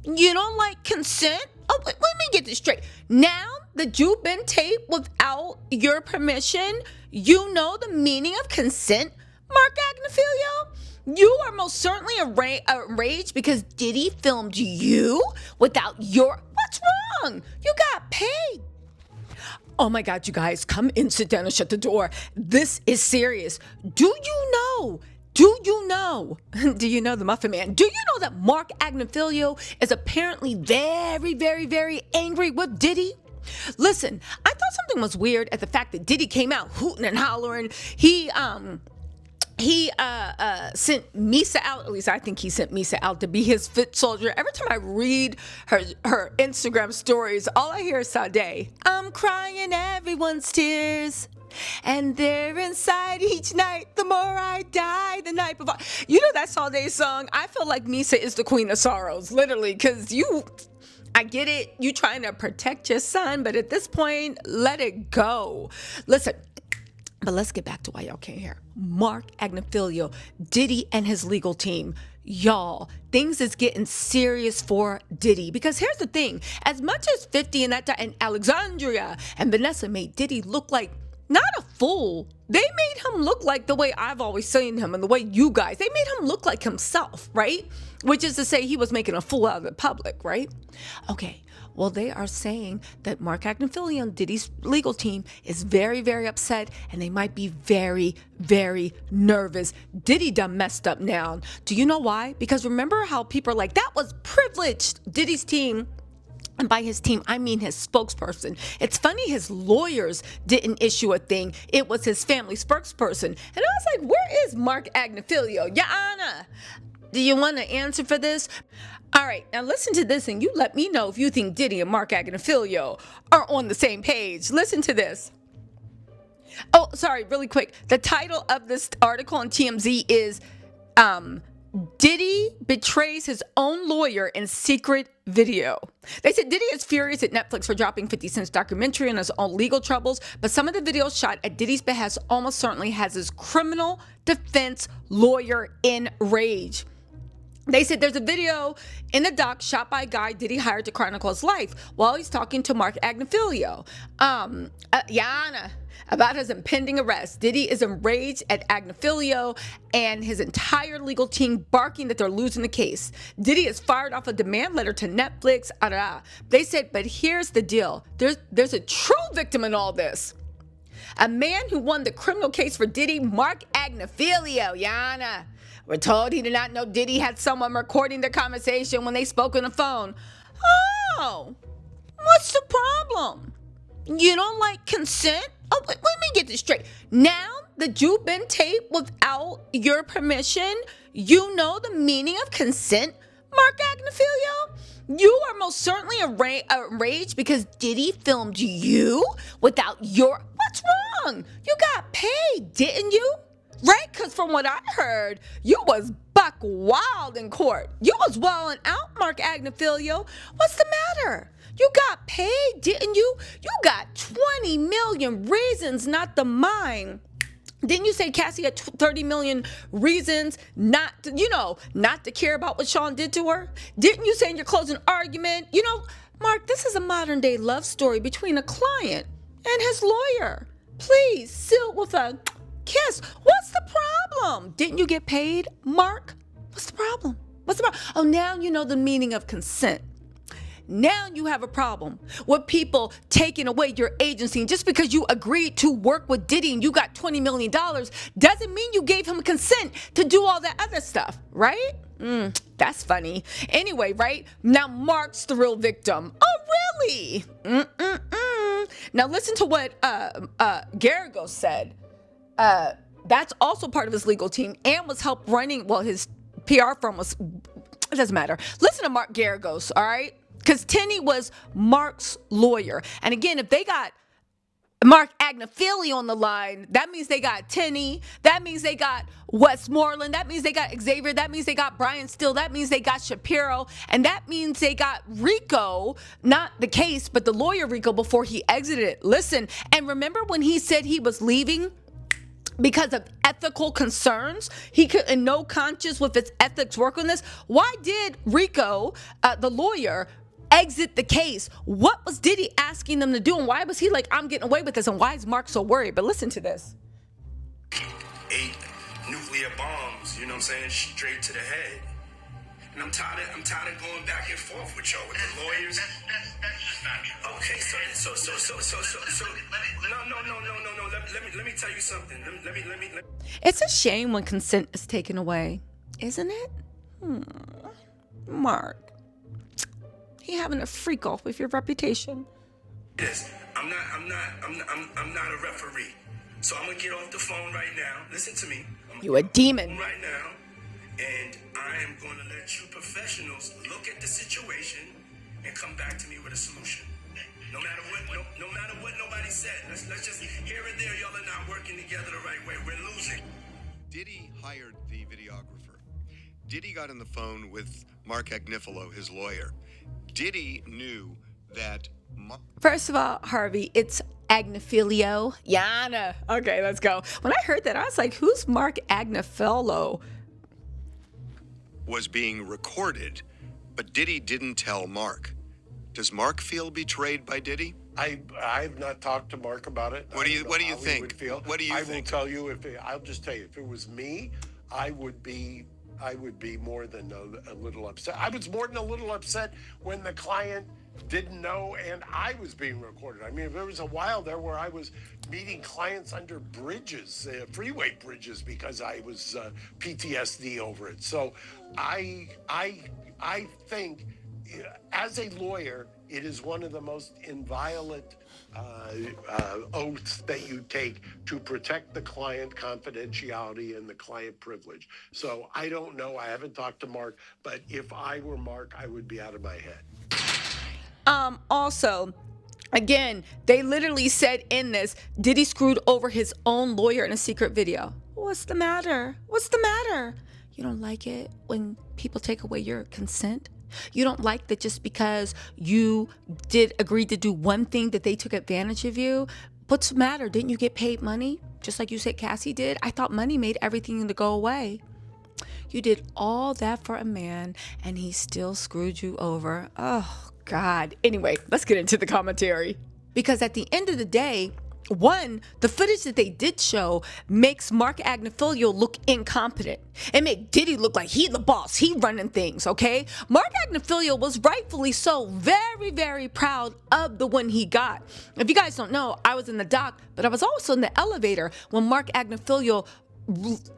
You don't like consent? Oh, let me get this straight. Now that you've been taped without your permission, you know the meaning of consent, Marc Agnifilo? You are most certainly enraged because Diddy filmed you without your... What's wrong? You got paid. Oh my God, you guys, come in, sit down, and shut the door. This is serious. Do you know? Do you know the Muffin Man? Do you know that Marc Agnifilo is apparently very, very, very angry with Diddy? Listen, I thought something was weird at the fact that Diddy came out hooting and hollering. He sent Misa out. At least I think he sent Misa out to be his foot soldier. Every time I read her Instagram stories, all I hear is Sade. I'm crying everyone's tears, and they're inside each night. The more I die, the night before. You know that Sade song? I feel like Misa is the queen of sorrows, literally, because I get it. You trying to protect your son, but at this point, let it go. Listen. But let's get back to why y'all came here. Marc Agnifilo, Diddy and his legal team. Y'all, things is getting serious for Diddy. Because here's the thing. As much as 50 and Alexandria and Vanessa made Diddy look like not a fool, they made him look like the way I've always seen him and the way you guys, they made him look like himself, right? Which is to say he was making a fool out of the public, right? Okay. Well, they are saying that Marc Agnifilo and Diddy's legal team is very, very upset, and they might be very, very nervous. Diddy done messed up now. Do you know why? Because remember how people are like, that was privileged. Diddy's team, and by his team, I mean his spokesperson. It's funny his lawyers didn't issue a thing. It was his family spokesperson. And I was like, where is Marc Agnifilo? Your Honor, do you want to answer for this? All right, now listen to this and you let me know if you think Diddy and Marc Agnifilo are on the same page. Listen to this. Oh, sorry, really quick. The title of this article on TMZ is Diddy betrays his own lawyer in secret video. They said Diddy is furious at Netflix for dropping 50 Cent's documentary on his own legal troubles, but some of the videos shot at Diddy's behest almost certainly has his criminal defense lawyer enraged. They said there's a video in the doc shot by a guy Diddy hired to chronicle his life while he's talking to Marc Agnifilo. Yana, about his impending arrest. Diddy is enraged at Agnifilo and his entire legal team, barking that they're losing the case. Diddy has fired off a demand letter to Netflix. They said, but here's the deal. There's a true victim in all this. A man who won the criminal case for Diddy, Marc Agnifilo, Yana. We're told he did not know Diddy had someone recording their conversation when they spoke on the phone. Oh, what's the problem? You don't like consent? Oh, let me get this straight. Now that you've been taped without your permission, you know the meaning of consent, Marc Agnifilo? You are most certainly enraged because Diddy filmed you without your... What's wrong? You got paid, didn't you? Right? Because from what I heard, you was buck wild in court. You was wilding out, Marc Agnifilo. What's the matter? You got paid, didn't you? You got 20 million reasons not to mind. Didn't you say Cassie had 30 million reasons not to care about what Sean did to her? Didn't you say in your closing argument, Marc, this is a modern day love story between a client and his lawyer. Please, seal with a kiss. What's the problem? Didn't you get paid, Marc? What's the problem? Oh, now you know the meaning of consent. Now you have a problem with people taking away your agency. And just because you agreed to work with Diddy and you got $20 million doesn't mean you gave him consent to do all that other stuff, right? That's funny. Anyway, right? Now Marc's the real victim. Oh, really? Now listen to what Garrigo said. That's also part of his legal team and was helped running, his PR firm was, it doesn't matter. Listen to Marc Garrigos, all right? Because Tenney was Marc's lawyer. And again, if they got Marc Agnifilo on the line, that means they got Tenney. That means they got Westmoreland. That means they got Xavier. That means they got Brian Steele. That means they got Shapiro. And that means they got Rico, not the case, but the lawyer Rico before he exited it. Listen, and remember when he said he was leaving because of ethical concerns. He could, in no conscience with his ethics, work on this. Why did Rico, the lawyer, exit the case? What was Diddy asking them to do? And why was he like, I'm getting away with this? And why is Marc so worried? But listen to this. 8 nuclear bombs, you know what I'm saying, straight to the head. And I'm tired of going back and forth with y'all, with the lawyers. That's just not true. Okay, so let me tell you something. Let me. It's a shame when consent is taken away, isn't it? Marc, he having a freak off with your reputation. Yes, I'm not a referee. So I'm gonna get off the phone right now. Listen to me. You a demon. Right now. And I am going to let you professionals look at the situation and come back to me with a solution. No matter what nobody said. Let's just here and there, y'all are not working together the right way. We're losing. Diddy hired the videographer. Diddy got on the phone with Marc Agnifilo, his lawyer. Diddy knew that... First of all, Harvey, it's Agnifilo. Yana. Okay, let's go. When I heard that, I was like, who's Marc Agnifilo? Was being recorded, but Diddy didn't tell Marc. Does Marc feel betrayed by Diddy? I've not talked to Marc about it. What do you think? What do you I think? will tell you I'll just tell you, if it was me, I would be more than a little upset. I was more than a little upset when the client didn't know and I was being recorded. I mean, there was a while there where I was meeting clients under bridges, freeway bridges, because I was PTSD over it. So I think as a lawyer, it is one of the most inviolate oaths that you take to protect the client confidentiality and the client privilege. So I don't know. I haven't talked to Marc, but if I were Marc, I would be out of my head. Also, again, they literally said in this, Diddy screwed over his own lawyer in a secret video. What's the matter? What's the matter? You don't like it when people take away your consent? You don't like that just because you did agree to do one thing that they took advantage of you? What's the matter? Didn't you get paid money? Just like you said Cassie did? I thought money made everything to go away. You did all that for a man and he still screwed you over. Oh, God. Anyway, let's get into the commentary. Because at the end of the day, one, the footage that they did show makes Marc Agnifilo look incompetent. It made Diddy look like he the boss. He running things, okay? Marc Agnifilo was rightfully so very, very proud of the win he got. If you guys don't know, I was in the dock, but I was also in the elevator when Marc Agnifilo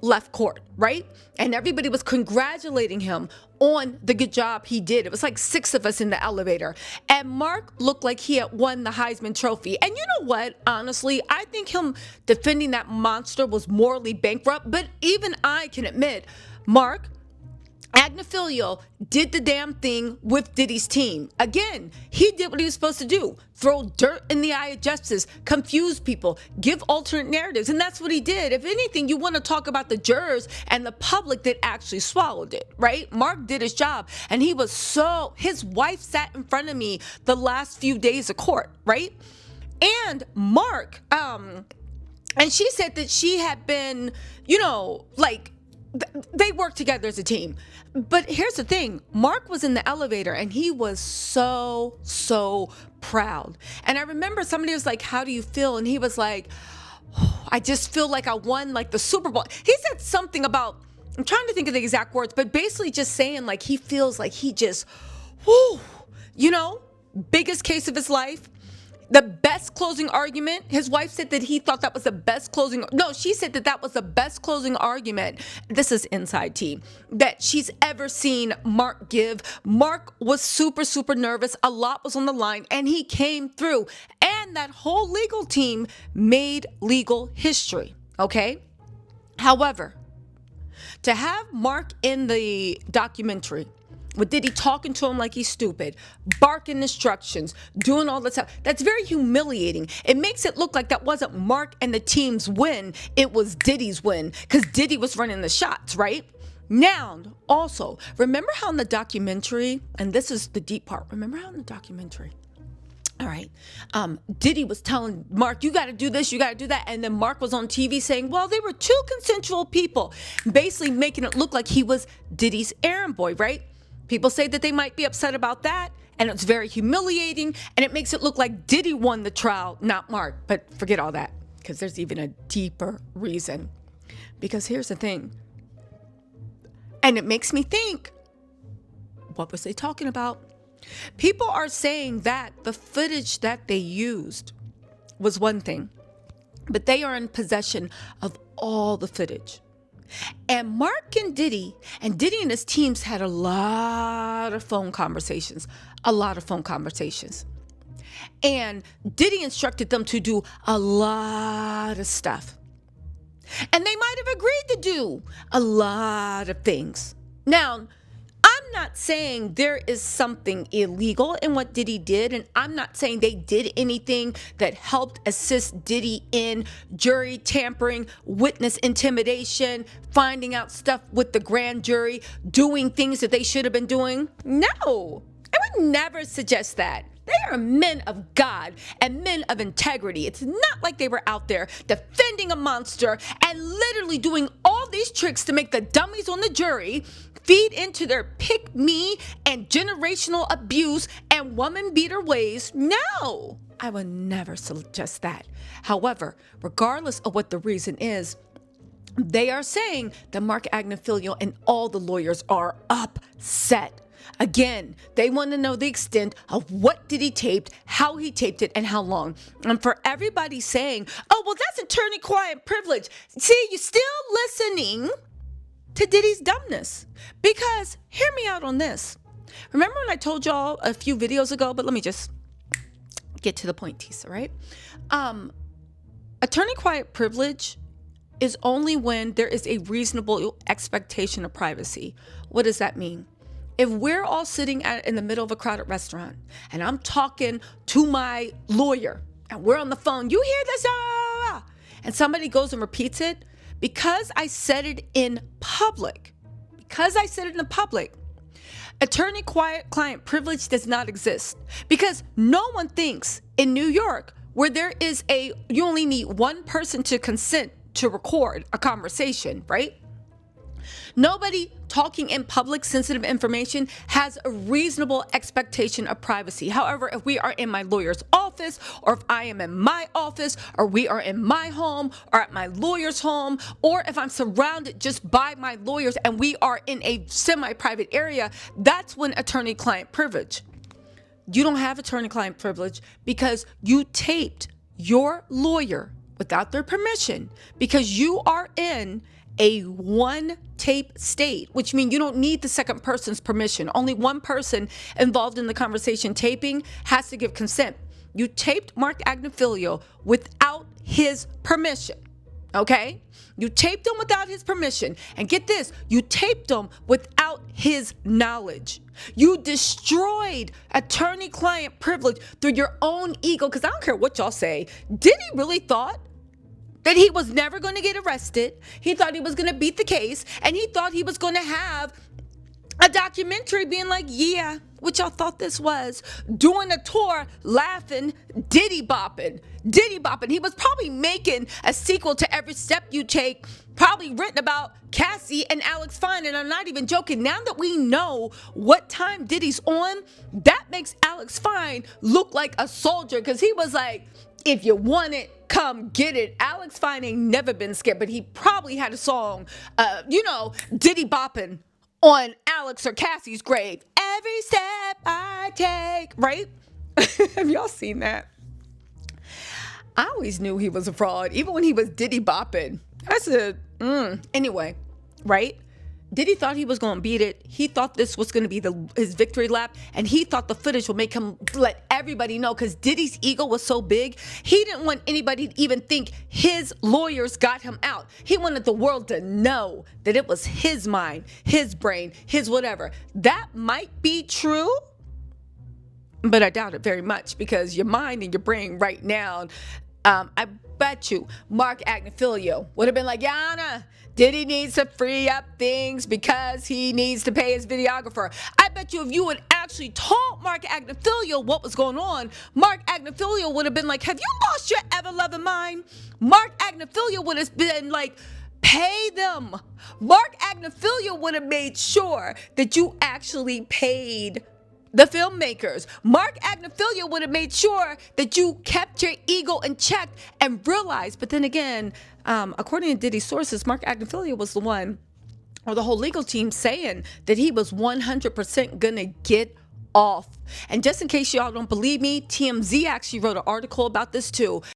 left court, right? And everybody was congratulating him on the good job he did. It was like 6 of us in the elevator. And Marc looked like he had won the Heisman Trophy. And you know what? Honestly, I think him defending that monster was morally bankrupt. But even I can admit, Marc Agnifilo did the damn thing with Diddy's team. Again, he did what he was supposed to do. Throw dirt in the eye of justice, confuse people, give alternate narratives. And that's what he did. If anything, you want to talk about the jurors and the public that actually swallowed it, right? Marc did his job. And he was his wife sat in front of me the last few days of court, right? And Marc, and she said that she had been, they worked together as a team. But here's the thing. Marc was in the elevator and he was so proud. And I remember somebody was like, how do you feel? And he was like, oh, I just feel like I won like the Super Bowl. He said something about, I'm trying to think of the exact words, but basically just saying like he feels like he just, biggest case of his life. The best closing argument. His wife said that he thought that was the best closing. No, she said that was the best closing argument. This is inside tea that she's ever seen Marc give. Marc was super, super nervous. A lot was on the line and he came through. And that whole legal team made legal history. Okay. However, to have Marc in the documentary, with Diddy talking to him like he's stupid, barking instructions, doing all that stuff, that's very humiliating. It makes it look like that wasn't Marc and the team's win, it was Diddy's win, because Diddy was running the shots, right? Now, also, remember how in the documentary, and this is the deep part, remember how in the documentary, All right. Diddy was telling Mark, you got to do this, you got to do that. And then Mark was on TV saying, well, they were two consensual people, basically making it look like he was Diddy's errand boy, right? People say that they might be upset about that. And it's very humiliating. And it makes it look like Diddy won the trial, not Mark. But forget all that, because there's even a deeper reason. Because here's the thing. And it makes me think, what was they talking about? People are saying that the footage that they used was one thing, but they are in possession of all the footage. And Mark and Diddy and his teams had a lot of phone conversations. And Diddy instructed them to do a lot of stuff. And they might have agreed to do a lot of things. Now, I'm not saying there is something illegal in what Diddy did, and I'm not saying they did anything that helped assist Diddy in jury tampering, witness intimidation, finding out stuff with the grand jury, doing things that they should have been doing. No, I would never suggest that. They are men of God and men of integrity. It's not like they were out there defending a monster and literally doing all these tricks to make the dummies on the jury feed into their pick me and generational abuse and woman beater ways. No, I would never suggest that. However, regardless of what the reason is, they are saying that Marc Agnifilo and all the lawyers are upset. Again, they want to know the extent of what Diddy taped, how he taped it, and how long. And for everybody saying, oh, well, that's attorney-client privilege. See, you're still listening to Diddy's dumbness. Because, hear me out on this. Remember when I told y'all a few videos ago, but let me just get to the point, Tisa, right? Attorney-client privilege is only when there is a reasonable expectation of privacy. What does that mean? If we're all sitting in the middle of a crowded restaurant and I'm talking to my lawyer and we're on the phone, you hear this, and somebody goes and repeats it, because I said it in public, attorney-client privilege does not exist, because no one thinks in New York where there is you only need one person to consent to record a conversation, right? Nobody talking in public sensitive information has a reasonable expectation of privacy. However, if we are in my lawyer's office, or if I am in my office, or we are in my home, or at my lawyer's home, or if I'm surrounded just by my lawyers and we are in a semi-private area, that's when attorney-client privilege. You don't have attorney-client privilege because you taped your lawyer without their permission, because you are in a one tape state, which means you don't need the second person's permission. Only one person involved in the conversation taping has to give consent. You taped Marc Agnifilo without his permission, okay? You taped him without his permission. And get this, you taped him without his knowledge. You destroyed attorney-client privilege through your own ego, because I don't care what y'all say. Diddy really thought that he was never going to get arrested. He thought he was going to beat the case, and he thought he was going to have a documentary being like, yeah, what y'all thought this was, doing a tour, laughing, Diddy bopping. He was probably making a sequel to Every Step You Take, probably written about Cassie and Alex Fine, and I'm not even joking. Now that we know what time Diddy's on, that makes Alex Fine look like a soldier, because he was like, if you want it, come get it. Alex Fine ain't never been scared, but he probably had a song, Diddy bopping on Alex or Cassie's grave. Every step I take, right? Have y'all seen that? I always knew he was a fraud, even when he was Diddy bopping. I said, anyway, right? Diddy thought he was going to beat it. He thought this was going to be his victory lap, and he thought the footage would make him let everybody know, because Diddy's ego was so big, he didn't want anybody to even think his lawyers got him out. He wanted the world to know that it was his mind, his brain, his whatever. That might be true, but I doubt it very much, because your mind and your brain right now, I bet you Marc Agnifilo would have been like, Yana, Diddy needs to free up things because he needs to pay his videographer. I bet you if you had actually told Marc Agnifilo what was going on, Marc Agnifilo would have been like, have you lost your ever-loving mind? Marc Agnifilo would have been like, pay them. Marc Agnifilo would have made sure that you actually paid the filmmakers. Marc Agnifilo would have made sure that you kept your ego in check and realized. But then again, according to Diddy's sources, Marc Agnifilo was the one, or the whole legal team, saying that he was 100% gonna get off. And just in case y'all don't believe me, TMZ actually wrote an article about this too.